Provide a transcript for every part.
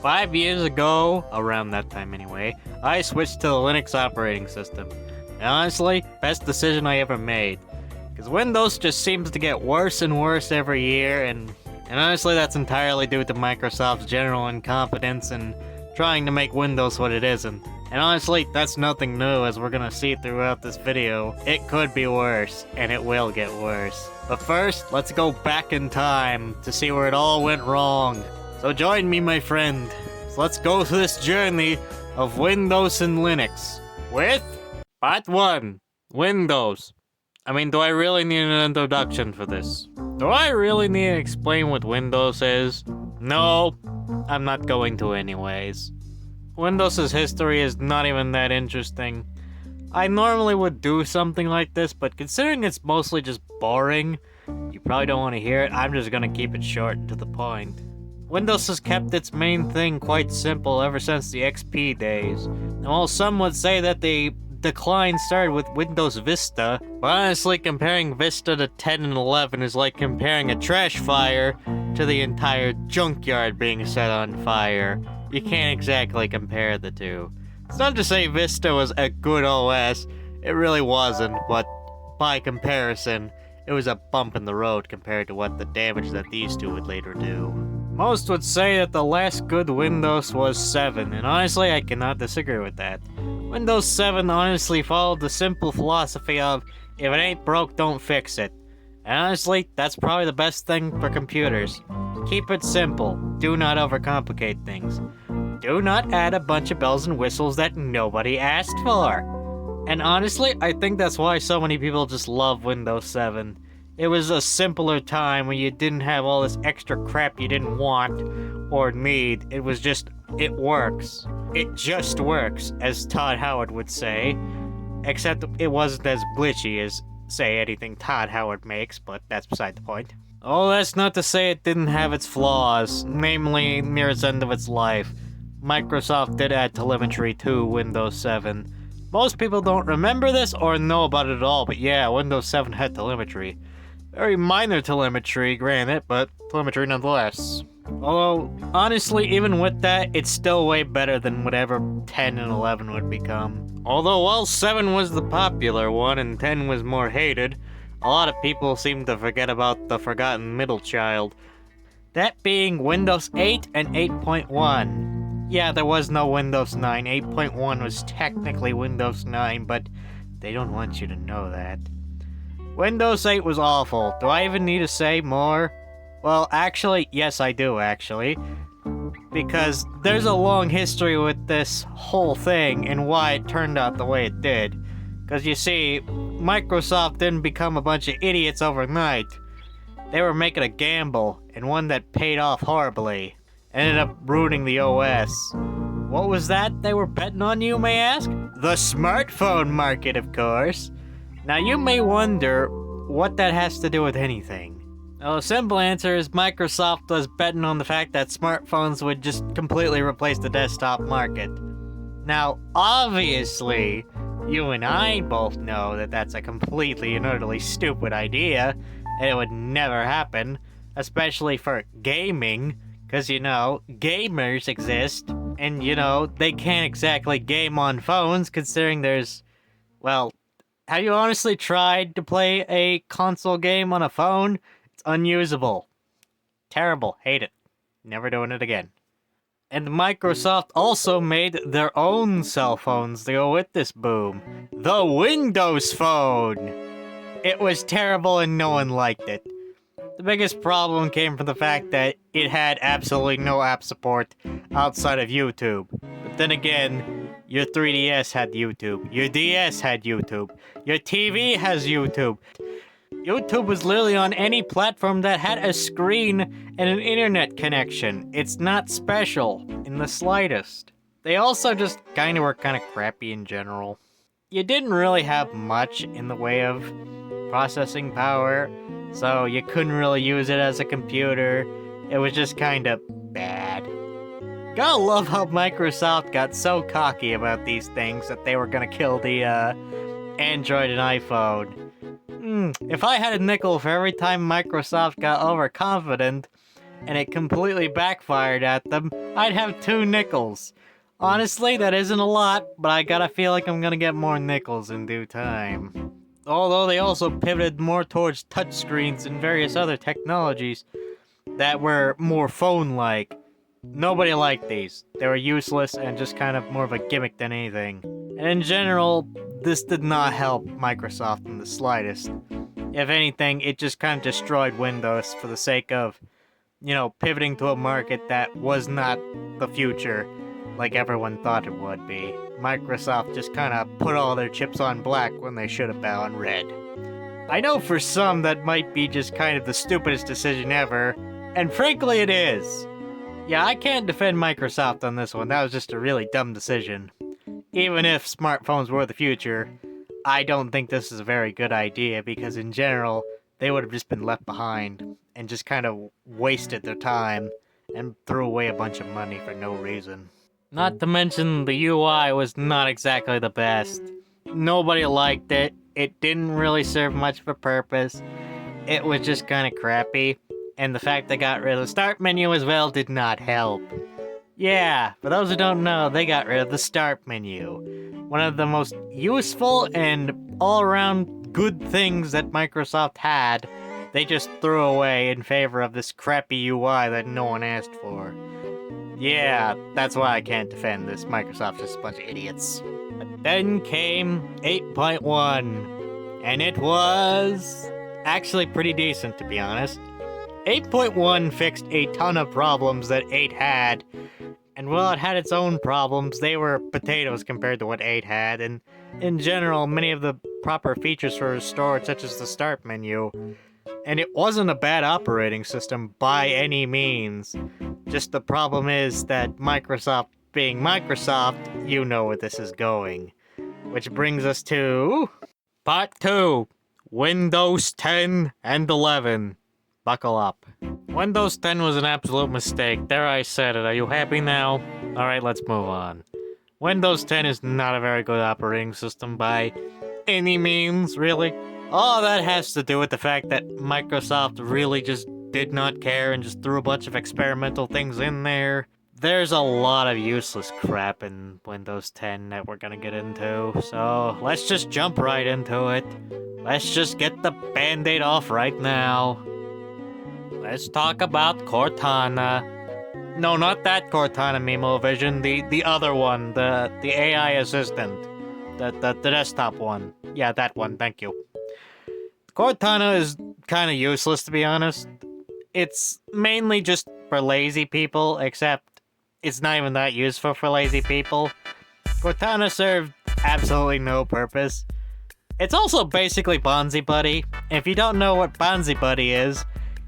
5 years ago, around that time anyway, I switched to the Linux operating system. And honestly, best decision I ever made. Because Windows just seems to get worse and worse every year, and honestly that's entirely due to Microsoft's general incompetence in trying to make Windows what it isn't. And honestly, that's nothing new, as we're gonna see throughout this video. It could be worse, and it will get worse. But first, let's go back in time to see where it all went wrong. So join me, my friend. So let's go through this journey of Windows and Linux with Part 1, Windows. I mean, do I really need an introduction for this? Do I really need to explain what Windows is? No, I'm not going to anyways. Windows' history is not even that interesting. I normally would do something like this, but considering it's mostly just boring, you probably don't want to hear it. I'm just gonna keep it short and to the point. Windows has kept its main thing quite simple ever since the XP days. And while some would say that the decline started with Windows Vista, but honestly comparing Vista to 10 and 11 is like comparing a trash fire to the entire junkyard being set on fire. You can't exactly compare the two. It's not to say Vista was a good OS, it really wasn't, but by comparison, it was a bump in the road compared to what the damage that these two would later do. Most would say that the last good Windows was 7, and honestly I cannot disagree with that. Windows 7 honestly followed the simple philosophy of, if it ain't broke, don't fix it. And honestly, that's probably the best thing for computers. Keep it simple. Do not overcomplicate things. Do not add a bunch of bells and whistles that nobody asked for. And honestly, I think that's why so many people just love Windows 7. It was a simpler time when you didn't have all this extra crap you didn't want or need. It was just, it works. It just works, as Todd Howard would say. Except it wasn't as glitchy as, say, anything Todd Howard makes, but that's beside the point. Oh, that's not to say it didn't have its flaws, namely near its end of its life. Microsoft did add telemetry to Windows 7. Most people don't remember this or know about it at all, but yeah, Windows 7 had telemetry. Very minor telemetry, granted, but telemetry nonetheless. Although, honestly, even with that, it's still way better than whatever 10 and 11 would become. Although, while 7 was the popular one and 10 was more hated, a lot of people seem to forget about the forgotten middle child. That being Windows 8 and 8.1. Yeah, there was no Windows 9. 8.1 was technically Windows 9, but they don't want you to know that. Windows 8 was awful. Do I even need to say more? Well, actually, yes I do, actually. Because there's a long history with this whole thing and why it turned out the way it did. Because you see, Microsoft didn't become a bunch of idiots overnight. They were making a gamble, and one that paid off horribly. Ended up ruining the OS. What was that they were betting on, you may ask? The smartphone market, of course. Now you may wonder what that has to do with anything. Well, the simple answer is Microsoft was betting on the fact that smartphones would just completely replace the desktop market. Now, obviously, you and I both know that that's a completely and utterly stupid idea, and it would never happen, especially for gaming, because, you know, gamers exist, and, you know, they can't exactly game on phones, considering there's, well, have you honestly tried to play a console game on a phone? It's unusable. Terrible. Hate it. Never doing it again. And Microsoft also made their own cell phones to go with this boom. The Windows Phone! It was terrible and no one liked it. The biggest problem came from the fact that it had absolutely no app support outside of YouTube. But then again, your 3DS had YouTube, your DS had YouTube, your TV has YouTube. YouTube was literally on any platform that had a screen and an internet connection. It's not special in the slightest. They also just kinda were kinda crappy in general. You didn't really have much in the way of processing power, so you couldn't really use it as a computer. It was just kinda bad. Gotta love how Microsoft got so cocky about these things that they were gonna kill the Android and iPhone. If I had a nickel for every time Microsoft got overconfident, and it completely backfired at them, I'd have 2 nickels. Honestly, that isn't a lot, but I gotta feel like I'm gonna get more nickels in due time. Although they also pivoted more towards touchscreens and various other technologies that were more phone-like. Nobody liked these. They were useless and just kind of more of a gimmick than anything. And in general, this did not help Microsoft in the slightest. If anything, it just kind of destroyed Windows for the sake of, pivoting to a market that was not the future like everyone thought it would be. Microsoft just kind of put all their chips on black when they should have been on red. I know for some that might be just kind of the stupidest decision ever, and frankly it is. Yeah, I can't defend Microsoft on this one. That was just a really dumb decision. Even if smartphones were the future, I don't think this is a very good idea because in general, they would have just been left behind and just kind of wasted their time and threw away a bunch of money for no reason. Not to mention the UI was not exactly the best. Nobody liked it. It didn't really serve much of a purpose. It was just kind of crappy. And the fact they got rid of the start menu as well did not help. Yeah, for those who don't know, they got rid of the start menu. One of the most useful and all-around good things that Microsoft had, they just threw away in favor of this crappy UI that no one asked for. Yeah, that's why I can't defend this. Microsoft's just a bunch of idiots. But then came 8.1, and it was actually pretty decent, to be honest. 8.1 fixed a ton of problems that 8 had, and while it had its own problems, they were potatoes compared to what 8 had, and in general, many of the proper features were restored, such as the start menu. And it wasn't a bad operating system by any means. Just the problem is that Microsoft being Microsoft, you know where this is going. Which brings us to Part 2, Windows 10 and 11. Buckle up. Windows 10 was an absolute mistake. There I said it. Are you happy now? Alright, let's move on. Windows 10 is not a very good operating system by any means, really. All that has to do with the fact that Microsoft really just did not care and just threw a bunch of experimental things in there. There's a lot of useless crap in Windows 10 that we're gonna get into, so let's just jump right into it. Let's just get the band-aid off right now. Let's talk about Cortana. No, not that Cortana Memovision, the other one, the AI assistant. The desktop one. Yeah, that one, thank you. Cortana is kind of useless, to be honest. It's mainly just for lazy people, except it's not even that useful for lazy people. Cortana served absolutely no purpose. It's also basically Bonzi Buddy. If you don't know what Bonzi Buddy is,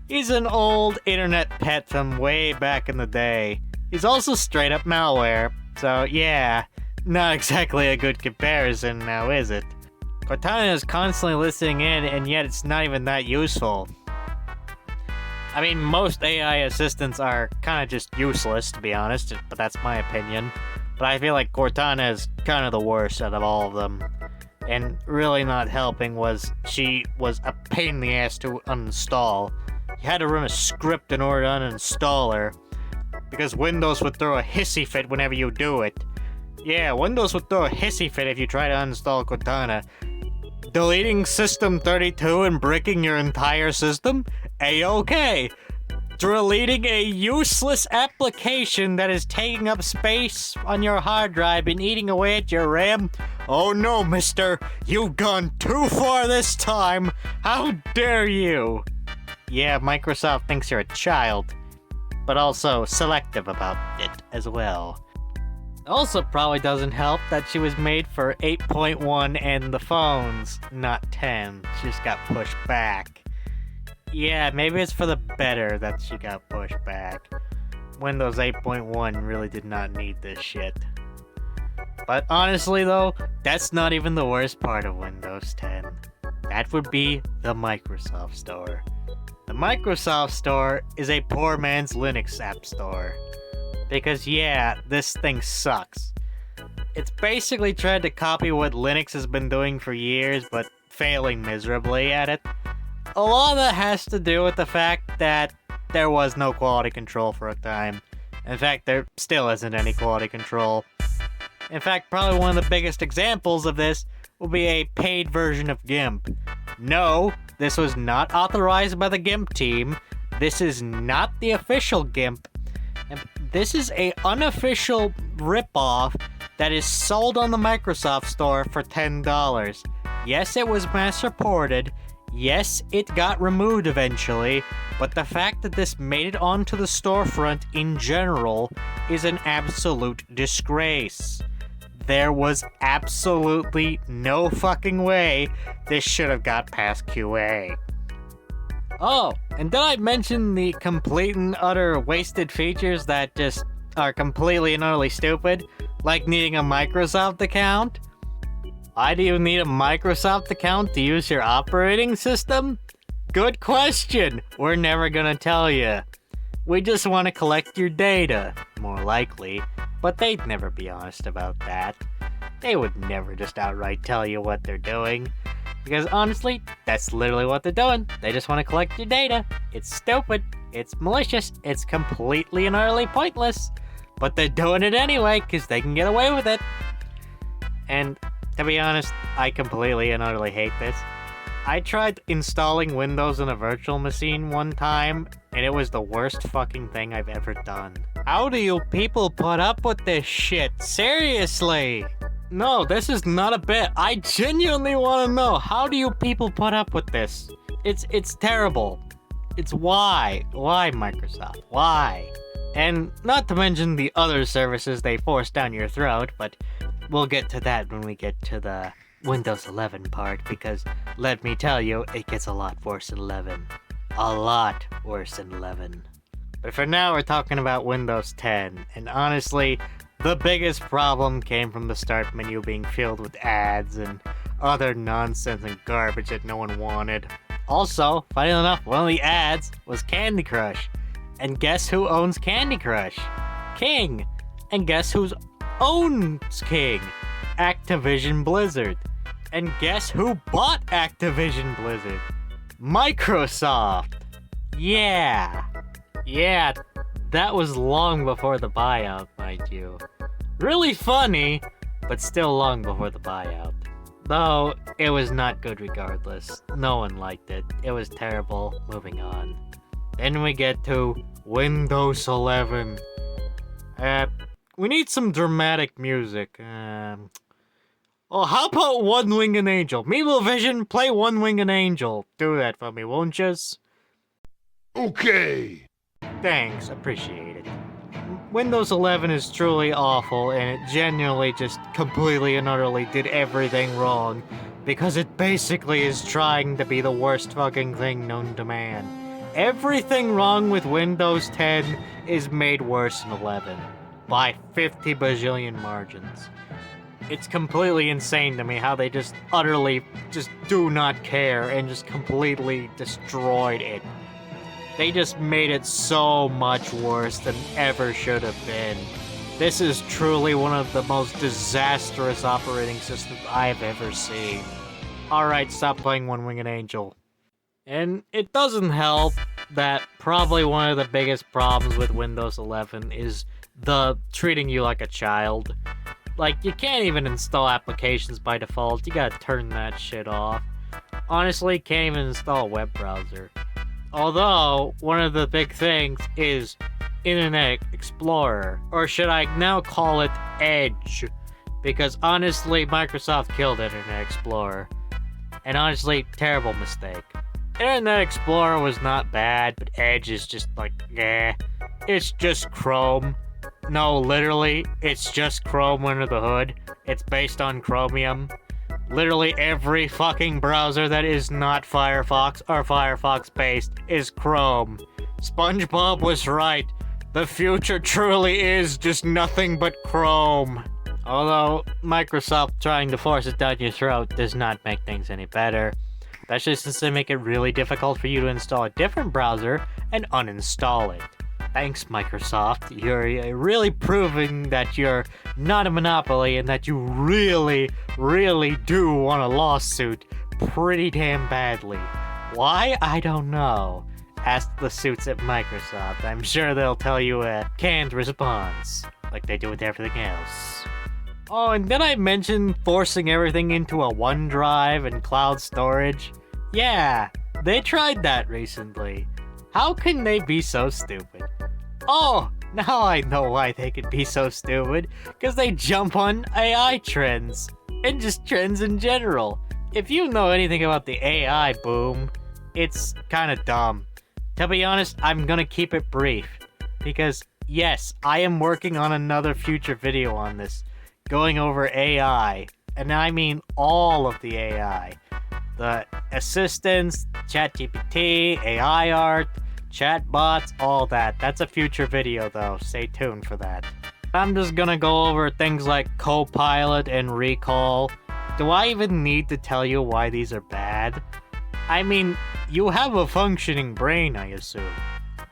he's an old internet pet from way back in the day. He's also straight up malware, so yeah, not exactly a good comparison now, is it? Cortana is constantly listening in, and yet it's not even that useful. I mean, most AI assistants are kind of just useless, to be honest, but that's my opinion. But I feel like Cortana is kind of the worst out of all of them. And really not helping was she was a pain in the ass to uninstall. You had to run a script in order to uninstall her, because Windows would throw a hissy fit whenever you do it. Yeah, Windows would throw a hissy fit if you try to uninstall Cortana. Deleting System 32 and bricking your entire system? A-okay. Deleting a useless application that is taking up space on your hard drive and eating away at your RAM? Oh no, mister. You've gone too far this time. How dare you? Yeah, Microsoft thinks you're a child, but also selective about it as well. Also probably doesn't help that she was made for 8.1 and the phones, not 10. She just got pushed back. Yeah, maybe it's for the better that she got pushed back. Windows 8.1 really did not need this shit. But honestly though, that's not even the worst part of Windows 10. That would be the Microsoft Store. The Microsoft Store is a poor man's Linux app store. Because yeah, this thing sucks. It's basically tried to copy what Linux has been doing for years, but failing miserably at it. A lot of that has to do with the fact that there was no quality control for a time. In fact, there still isn't any quality control. In fact, probably one of the biggest examples of this will be a paid version of GIMP. No, this was not authorized by the GIMP team. This is not the official GIMP. And this is a unofficial ripoff that is sold on the Microsoft Store for $10. Yes, it was mass reported. Yes, it got removed eventually, but the fact that this made it onto the storefront in general is an absolute disgrace. There was absolutely no fucking way this should have got past QA. Oh, and did I mention the complete and utter wasted features that just are completely and utterly stupid? Like needing a Microsoft account? Why do you need a Microsoft account to use your operating system? Good question. We're never gonna tell you. We just want to collect your data, more likely, but they'd never be honest about that. They would never just outright tell you what they're doing. Because honestly, that's literally what they're doing. They just want to collect your data. It's stupid. It's malicious. It's completely and utterly pointless. But they're doing it anyway because they can get away with it. And to be honest, I completely and utterly hate this. I tried installing Windows on a virtual machine one time, and it was the worst fucking thing I've ever done. How do you people put up with this shit? Seriously! No, this is not a bit. I genuinely want to know, how do you people put up with this? It's terrible. It's why? Why, Microsoft? Why? And not to mention the other services they force down your throat, but we'll get to that when we get to the Windows 11 part, because let me tell you, it gets a lot worse than 11. A lot worse than 11. But for now, we're talking about Windows 10, and honestly, the biggest problem came from the start menu being filled with ads and other nonsense and garbage that no one wanted. Also, funny enough, one of the ads was Candy Crush. And guess who owns Candy Crush? King. And guess who owns King? Activision Blizzard. And guess who bought Activision Blizzard? Microsoft. Yeah, that was long before the buyout, mind you. Really funny, but still long before the buyout. Though, it was not good regardless. No one liked it. It was terrible. Moving on. Then we get to Windows 11. We need some dramatic music. Oh, how about One Winged Angel? Meeple Vision, play One Winged Angel. Do that for me, won't yous? Okay. Thanks, appreciate it. Windows 11 is truly awful, and it genuinely just completely and utterly did everything wrong, because it basically is trying to be the worst fucking thing known to man. Everything wrong with Windows 10 is made worse in 11, by 50 bajillion margins. It's completely insane to me how they just utterly just do not care and just completely destroyed it. They just made it so much worse than ever should have been. This is truly one of the most disastrous operating systems I've ever seen. Alright, stop playing One Winged Angel. And it doesn't help that probably one of the biggest problems with Windows 11 is the treating you like a child. Like, you can't even install applications by default, you gotta turn that shit off. Honestly, can't even install a web browser. Although, one of the big things is Internet Explorer, or should I now call it Edge? Because honestly, Microsoft killed Internet Explorer. And honestly, terrible mistake. Internet Explorer was not bad, but Edge is just like, eh. It's just Chrome. No, literally, it's just Chrome under the hood. It's based on Chromium. Literally every fucking browser that is not Firefox or Firefox-based is Chrome. SpongeBob was right. The future truly is just nothing but Chrome. Although, Microsoft trying to force it down your throat does not make things any better. Especially since they make it really difficult for you to install a different browser and uninstall it. Thanks, Microsoft. You're really proving that you're not a monopoly and that you really, really do want a lawsuit pretty damn badly. Why? I don't know. ask the suits at Microsoft. I'm sure they'll tell you a canned response, like they do with everything else. Oh, and did I mention forcing everything into a OneDrive and cloud storage? Yeah, they tried that recently. How can they be so stupid? Oh, now I know why they could be so stupid. Because they jump on AI trends. And just trends in general. If you know anything about the AI boom, it's kinda dumb. To be honest, I'm gonna keep it brief. Because, yes, I am working on another future video on this. Going over AI, and I mean all of the AI. The assistants, ChatGPT, AI art, chatbots, all that. That's a future video though, stay tuned for that. I'm just gonna go over things like Copilot and Recall. Do I even need to tell you why these are bad? I mean, you have a functioning brain, I assume.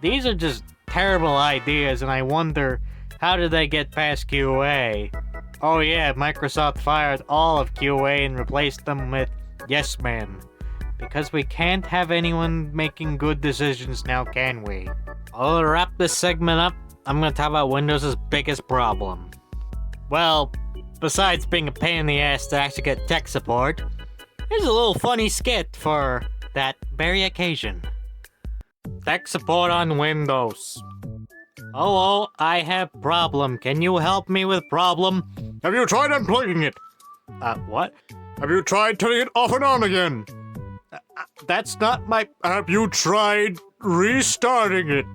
These are just terrible ideas, and I wonder, how did they get past QA? Oh yeah, Microsoft fired all of QA and replaced them with yes men. Because we can't have anyone making good decisions now, can we? I'll wrap this segment up. I'm gonna talk about Windows' biggest problem. Well, besides being a pain in the ass to actually get tech support, here's a little funny skit for that very occasion. Tech support on Windows. Hello, I have problem. Can you help me with problem? Have you tried unplugging it? What? Have you tried turning it off and on again? That's not my... Have you tried restarting it?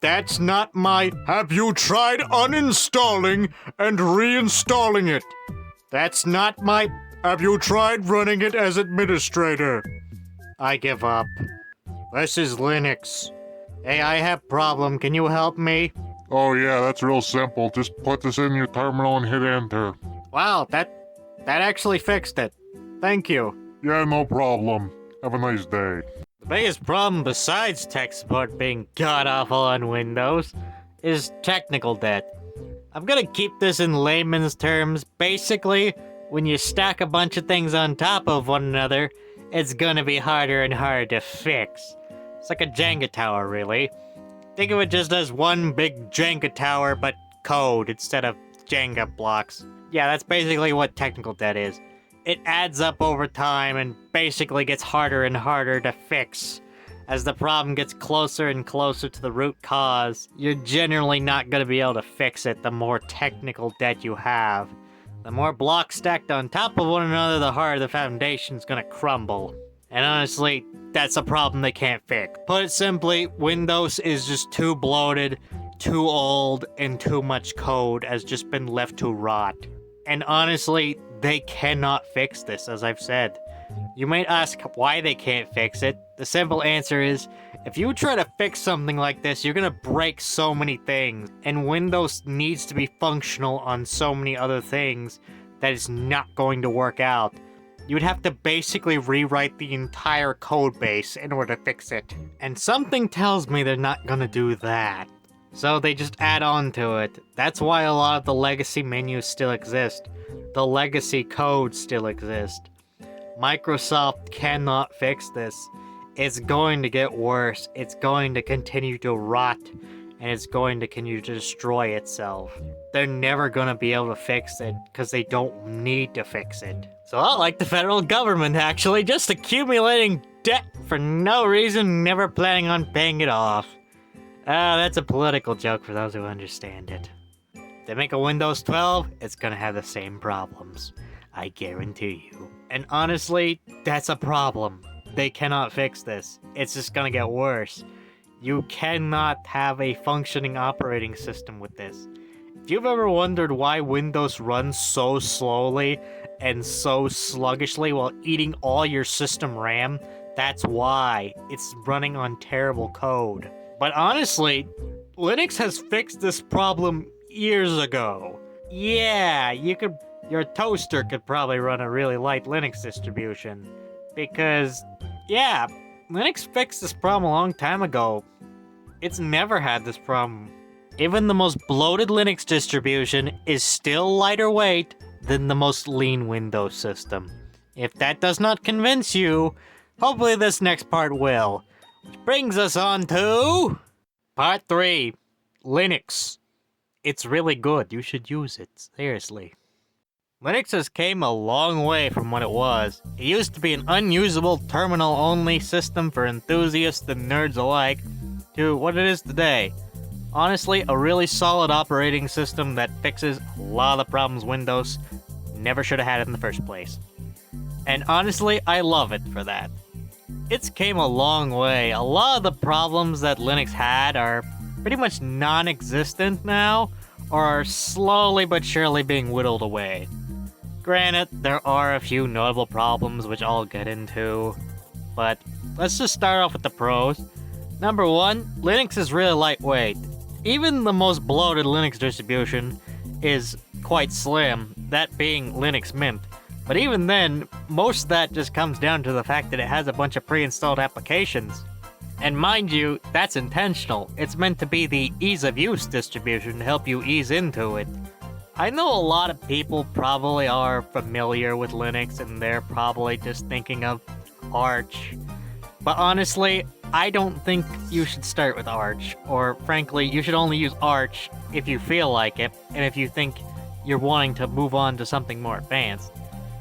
That's not my... Have you tried uninstalling and reinstalling it? That's not my... Have you tried running it as administrator? I give up. This is Linux. Hey, I have problem. Can you help me? Oh yeah, that's real simple. Just put this in your terminal and hit enter. Wow, that actually fixed it. Thank you. Yeah, no problem. Have a nice day. The biggest problem besides tech support being god-awful on Windows is technical debt. I'm gonna keep this in layman's terms. Basically, when you stack a bunch of things on top of one another, it's gonna be harder and harder to fix. It's like a Jenga tower, really. Think of it just as one big Jenga tower, but code instead of Jenga blocks. Yeah, that's basically what technical debt is. It adds up over time and basically gets harder and harder to fix. As the problem gets closer and closer to the root cause, you're generally not going to be able to fix it the more technical debt you have. The more blocks stacked on top of one another, the harder the foundation's going to crumble. And honestly, that's a problem they can't fix. Put it simply, Windows is just too bloated, too old, and too much code has just been left to rot. And honestly, they cannot fix this, as I've said. You might ask why they can't fix it. The simple answer is, if you try to fix something like this, you're gonna break so many things, and Windows needs to be functional on so many other things that it's not going to work out. You would have to basically rewrite the entire code base in order to fix it. And something tells me they're not gonna do that. So they just add on to it. That's why a lot of the legacy menus still exist. The legacy code still exists. Microsoft cannot fix this. It's going to get worse. It's going to continue to rot. And it's going to continue to destroy itself. They're never going to be able to fix it because they don't need to fix it. So I like the federal government, actually, just accumulating debt for no reason, never planning on paying it off. That's a political joke for those who understand it. If they make a Windows 12, it's gonna have the same problems. I guarantee you. And honestly, that's a problem. They cannot fix this. It's just gonna get worse. You cannot have a functioning operating system with this. If you've ever wondered why Windows runs so slowly and so sluggishly while eating all your system RAM, that's why. It's running on terrible code. But honestly, Linux has fixed this problem years ago. Yeah, your toaster could probably run a really light Linux distribution. Because, yeah, Linux fixed this problem a long time ago. It's never had this problem. Even the most bloated Linux distribution is still lighter weight than the most lean Windows system. If that does not convince you, hopefully this next part will. Which brings us on to part 3, Linux. It's really good. You should use it. Seriously. Linux has came a long way from what it was. It used to be an unusable terminal-only system for enthusiasts and nerds alike, to what it is today. Honestly, a really solid operating system that fixes a lot of the problems Windows never should have had in the first place. And honestly, I love it for that. It's came a long way. A lot of the problems that Linux had are pretty much non-existent now, or are slowly but surely being whittled away. Granted, there are a few notable problems which I'll get into, but let's just start off with the pros. Number 1, Linux is really lightweight. Even the most bloated Linux distribution is quite slim, that being Linux Mint. But even then, most of that just comes down to the fact that it has a bunch of pre-installed applications. And mind you, that's intentional. It's meant to be the ease-of-use distribution to help you ease into it. I know a lot of people probably are familiar with Linux and they're probably just thinking of Arch. But honestly, I don't think you should start with Arch. Or frankly, you should only use Arch if you feel like it, and if you think you're wanting to move on to something more advanced.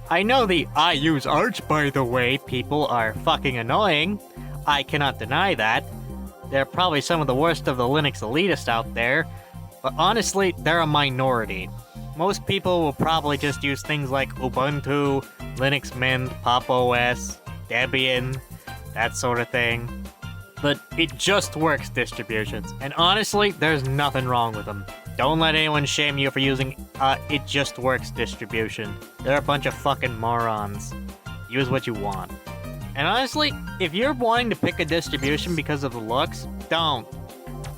I know the "I use Arch, by the way" people are fucking annoying. I cannot deny that. They're probably some of the worst of the Linux elitists out there, but honestly, they're a minority. Most people will probably just use things like Ubuntu, Linux Mint, Pop! OS, Debian, that sort of thing. But it just works distributions, and honestly, there's nothing wrong with them. Don't let anyone shame you for using it just works distribution. They're a bunch of fucking morons. Use what you want. And honestly, if you're wanting to pick a distribution because of the looks, don't.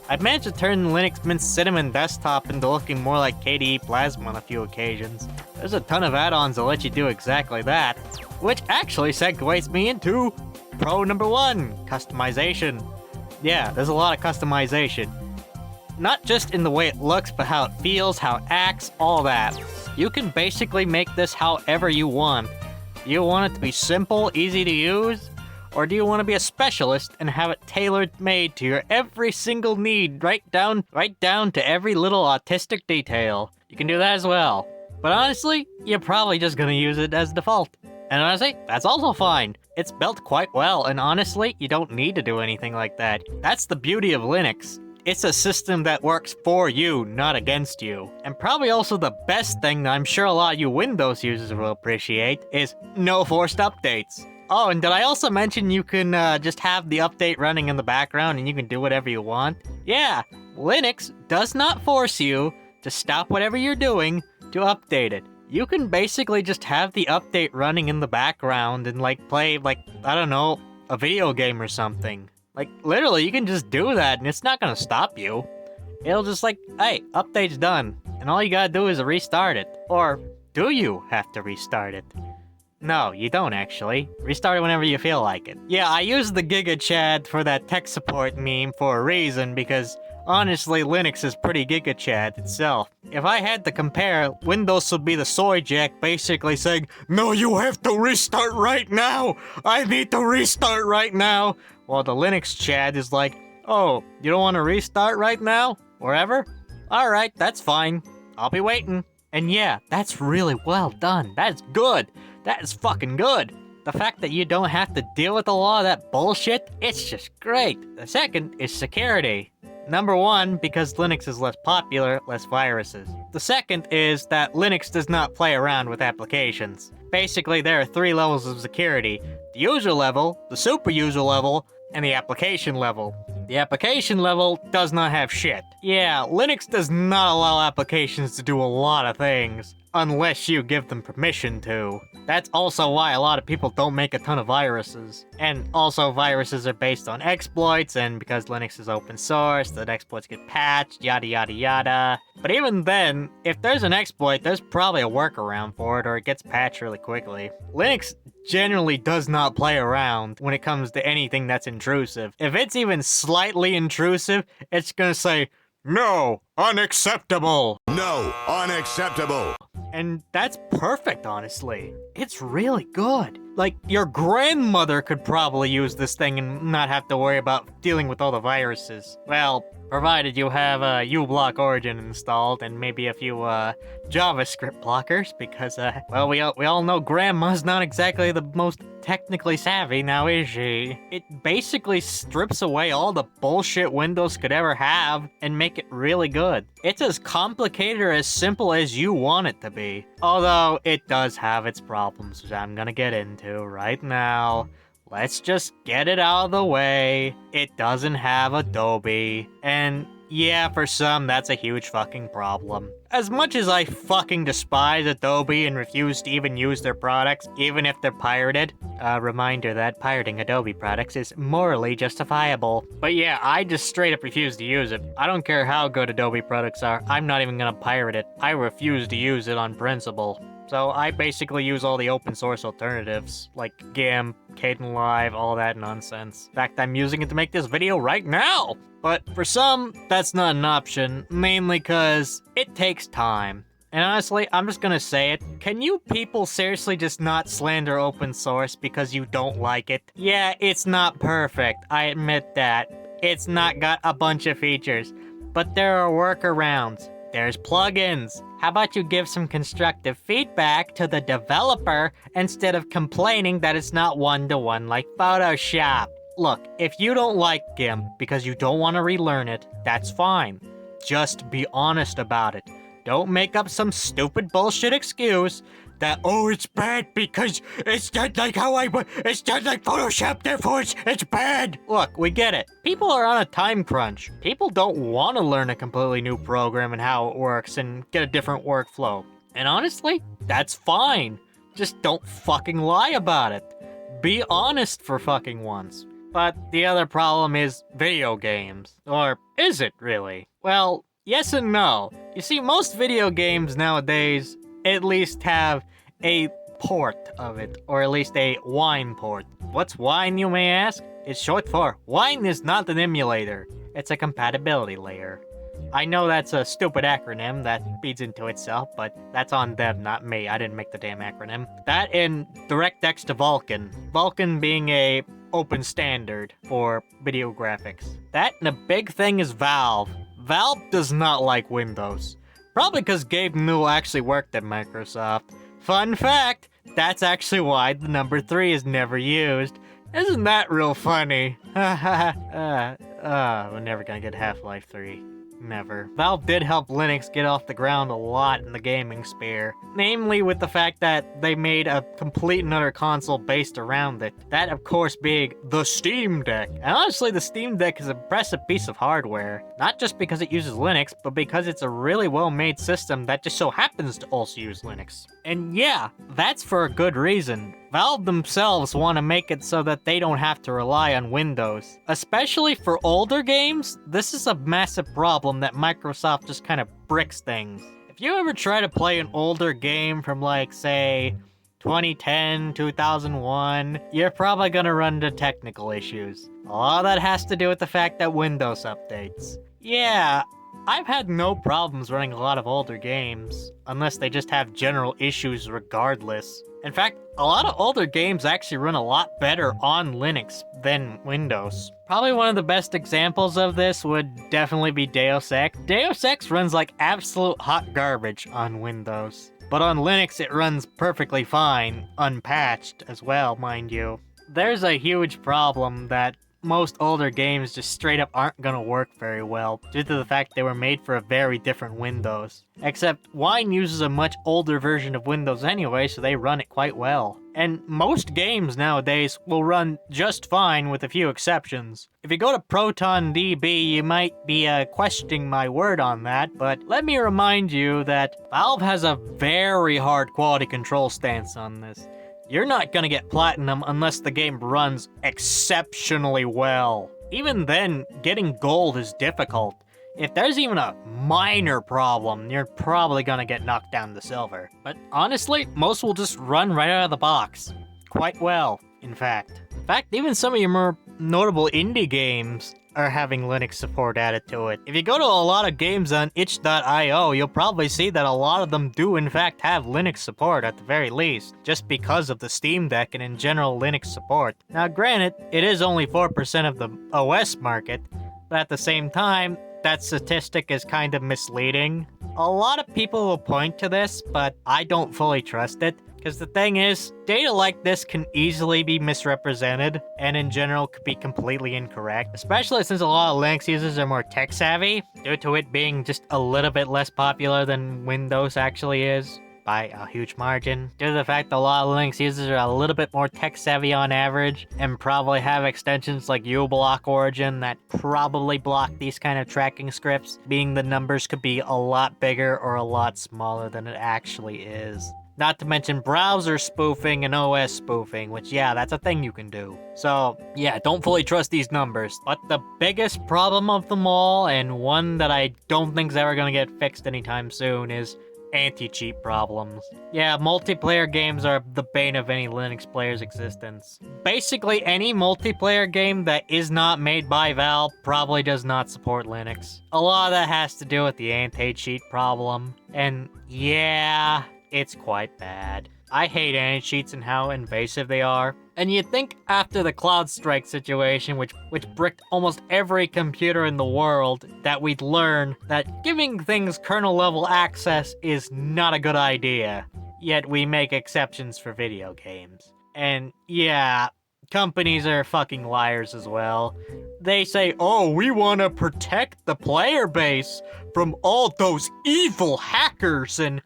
I've managed to turn Linux Mint's Cinnamon desktop into looking more like KDE Plasma on a few occasions. There's a ton of add-ons that let you do exactly that, which actually segues me into pro number 1, customization. Yeah, there's a lot of customization. Not just in the way it looks, but how it feels, how it acts, all that. You can basically make this however you want. Do you want it to be simple, easy to use? Or do you want to be a specialist and have it tailor-made to your every single need, right down to every little autistic detail? You can do that as well. But honestly, you're probably just gonna use it as default. And honestly, that's also fine. It's built quite well, and honestly, you don't need to do anything like that. That's the beauty of Linux. It's a system that works for you, not against you. And probably also the best thing that I'm sure a lot of you Windows users will appreciate is no forced updates. Oh, and did I also mention you can just have the update running in the background and you can do whatever you want? Yeah, Linux does not force you to stop whatever you're doing to update it. You can basically just have the update running in the background and play I don't know, a video game or something. Literally, you can just do that and it's not gonna stop you. It'll just hey, update's done. And all you gotta do is restart it. Or do you have to restart it? No, you don't actually. Restart it whenever you feel like it. Yeah, I used the Giga Chad for that tech support meme for a reason, because honestly, Linux is pretty Giga Chad itself. If I had to compare, Windows would be the soy jack basically saying, "No, you have to restart right now! I need to restart right now!" While the Linux Chad is like, "Oh, you don't want to restart right now? Wherever? Alright, that's fine. I'll be waiting." And yeah, that's really well done. That's good. That is fucking good. The fact that you don't have to deal with a lot of that bullshit, it's just great. The second is security. Number 1, because Linux is less popular, less viruses. The second is that Linux does not play around with applications. Basically, there are 3 levels of security. The user level, the super user level, and the application level. The application level does not have shit. Yeah, Linux does not allow applications to do a lot of things, unless you give them permission to. That's also why a lot of people don't make a ton of viruses. And also, viruses are based on exploits, and because Linux is open source, the exploits get patched, yada yada yada. But even then, if there's an exploit, there's probably a workaround for it, or it gets patched really quickly. Linux generally does not play around when it comes to anything that's intrusive. If it's even slightly intrusive, it's gonna say, "No, unacceptable." No, unacceptable. and that's perfect, honestly. It's really good. Like, your grandmother could probably use this thing and not have to worry about dealing with all the viruses. Well, provided you have uBlock Origin installed and maybe a few JavaScript blockers, because well, we all know Grandma's not exactly the most technically savvy, now is she? It basically strips away all the bullshit Windows could ever have and make it really good. It's as complicated or as simple as you want it to be. Although it does have its problems, which I'm gonna get into right now. Let's just get it out of the way. It doesn't have Adobe. And yeah, for some, that's a huge fucking problem. As much as I fucking despise Adobe and refuse to even use their products, even if they're pirated, a reminder that pirating Adobe products is morally justifiable. But yeah, I just straight up refuse to use it. I don't care how good Adobe products are, I'm not even gonna pirate it. I refuse to use it on principle. So I basically use all the open source alternatives, like GIMP, Kdenlive, all that nonsense. In fact, I'm using it to make this video right now! But for some, that's not an option, mainly because it takes time. And honestly, I'm just gonna say it. Can you people seriously just not slander open source because you don't like it? Yeah, it's not perfect, I admit that. It's not got a bunch of features. But there are workarounds. There's plugins. How about you give some constructive feedback to the developer instead of complaining that it's not one-to-one like Photoshop? Look, if you don't like GIMP because you don't want to relearn it, that's fine. Just be honest about it. Don't make up some stupid bullshit excuse that, oh, it's bad because it's not like it's not like Photoshop, therefore it's bad. Look, we get it. People are on a time crunch. People don't want to learn a completely new program and how it works and get a different workflow. And honestly, that's fine. Just don't fucking lie about it. Be honest for fucking once. But the other problem is video games. Or is it really? Well, yes and no. You see, most video games nowadays at least have a port of it, or at least a Wine port. What's Wine, you may ask? It's short for Wine is not an emulator. It's a compatibility layer. I know that's a stupid acronym that feeds into itself, but that's on them, not me. I didn't make the damn acronym. That and DirectX to Vulkan. Vulkan being a open standard for video graphics. That and a big thing is Valve. Valve does not like Windows. Probably because Gabe Newell actually worked at Microsoft. Fun fact, that's actually why the number 3 is never used. Isn't that real funny? We're never gonna get Half-Life 3. Never. Valve did help Linux get off the ground a lot in the gaming sphere. Namely with the fact that they made a complete and utter console based around it. That, of course, being the Steam Deck. And honestly, the Steam Deck is an impressive piece of hardware. Not just because it uses Linux, but because it's a really well-made system that just so happens to also use Linux. And yeah, that's for a good reason. Valve themselves want to make it so that they don't have to rely on Windows. Especially for older games, this is a massive problem that Microsoft just kind of bricks things. If you ever try to play an older game from like, say, 2010, 2001, you're probably gonna run into technical issues. A lot of that has to do with the fact that Windows updates. Yeah, I've had no problems running a lot of older games, unless they just have general issues regardless. In fact, a lot of older games actually run a lot better on Linux than Windows. Probably one of the best examples of this would definitely be Deus Ex. Deus Ex runs like absolute hot garbage on Windows. But on Linux it runs perfectly fine, unpatched as well, mind you. There's a huge problem that most older games just straight up aren't gonna work very well, due to the fact they were made for a very different Windows. Except Wine uses a much older version of Windows anyway, so they run it quite well. And most games nowadays will run just fine with a few exceptions. If you go to ProtonDB, you might be questioning my word on that, but let me remind you that Valve has a very hard quality control stance on this. You're not gonna get platinum unless the game runs exceptionally well. Even then, getting gold is difficult. If there's even a minor problem, you're probably gonna get knocked down to silver. But honestly, most will just run right out of the box. Quite well, in fact. In fact, even some of your more notable indie games are having Linux support added to it. If you go to a lot of games on itch.io, you'll probably see that a lot of them do in fact have Linux support at the very least, just because of the Steam Deck and in general Linux support. Now granted, it is only 4% of the OS market, but at the same time, that statistic is kind of misleading. A lot of people will point to this, but I don't fully trust it. Because the thing is, data like this can easily be misrepresented, and in general could be completely incorrect, especially since a lot of Linux users are more tech-savvy, due to it being just a little bit less popular than Windows actually is, by a huge margin, due to the fact that a lot of Linux users are a little bit more tech-savvy on average, and probably have extensions like uBlock Origin that probably block these kind of tracking scripts, being the numbers could be a lot bigger or a lot smaller than it actually is. Not to mention browser spoofing and OS spoofing, which, yeah, that's a thing you can do. So, yeah, don't fully trust these numbers. But the biggest problem of them all, and one that I don't think is ever gonna get fixed anytime soon, is anti-cheat problems. Yeah, multiplayer games are the bane of any Linux player's existence. Basically, any multiplayer game that is not made by Valve probably does not support Linux. A lot of that has to do with the anti-cheat problem. And, yeah, it's quite bad. I hate anti-cheats and how invasive they are. And you'd think after the CloudStrike situation, which bricked almost every computer in the world, that we'd learn that giving things kernel-level access is not a good idea. Yet we make exceptions for video games. And yeah, companies are fucking liars as well. They say, oh, we want to protect the player base from all those evil hackers and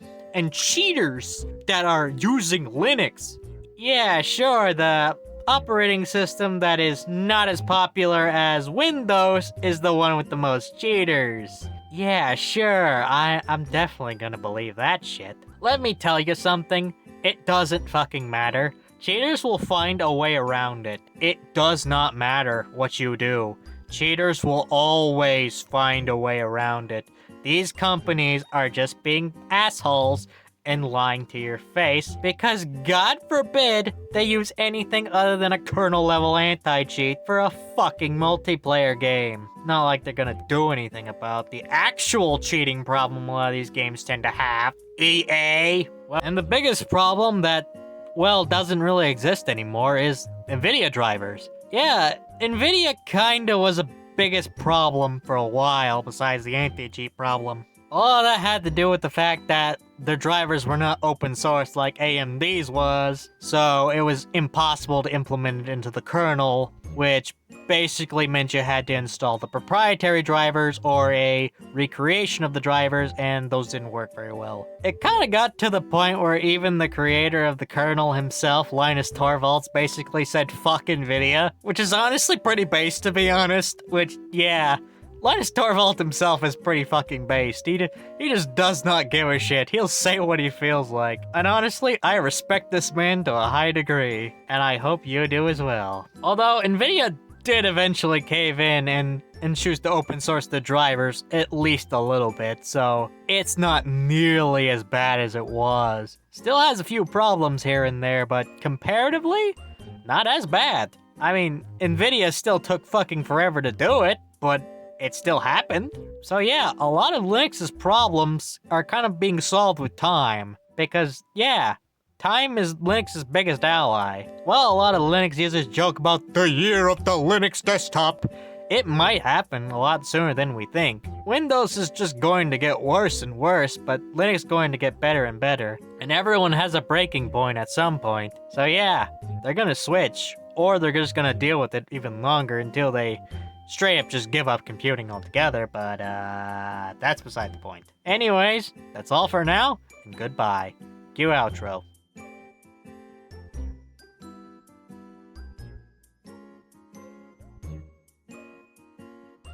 cheaters that are using Linux. Yeah, sure, the operating system that is not as popular as Windows is the one with the most cheaters. Yeah, sure, I'm definitely gonna believe that shit. Let me tell you something, it doesn't fucking matter. Cheaters will find a way around it. It does not matter what you do. Cheaters will always find a way around it. These companies are just being assholes and lying to your face because, God forbid, they use anything other than a kernel-level anti-cheat for a fucking multiplayer game. Not like they're gonna do anything about the actual cheating problem a lot of these games tend to have. EA! Well, and the biggest problem that, well, doesn't really exist anymore is NVIDIA drivers. Yeah, NVIDIA kinda was a biggest problem for a while besides the anti-cheat problem. All that had to do with the fact that their drivers were not open source like AMD's was, so it was impossible to implement it into the kernel, which basically meant you had to install the proprietary drivers or a recreation of the drivers, and those didn't work very well. It kinda got to the point where even the creator of the kernel himself, Linus Torvalds, basically said fuck NVIDIA, which is honestly pretty base to be honest, which, yeah. Linus Torvalds himself is pretty fucking based. He just does not give a shit. He'll say what he feels like. And honestly, I respect this man to a high degree. And I hope you do as well. Although, NVIDIA did eventually cave in and choose to open source the drivers, at least a little bit, so it's not nearly as bad as it was. Still has a few problems here and there, but comparatively, not as bad. I mean, NVIDIA still took fucking forever to do it, but it still happened. So yeah, a lot of Linux's problems are kind of being solved with time. Because, yeah, time is Linux's biggest ally. While a lot of Linux users joke about The year of the Linux desktop. it might happen a lot sooner than we think. Windows is just going to get worse and worse, but Linux is going to get better and better. And everyone has a breaking point at some point. So yeah, they're gonna switch. Or they're just gonna deal with it even longer until they straight up just give up computing altogether, but that's beside the point. Anyways, that's all for now, and goodbye. Cue outro.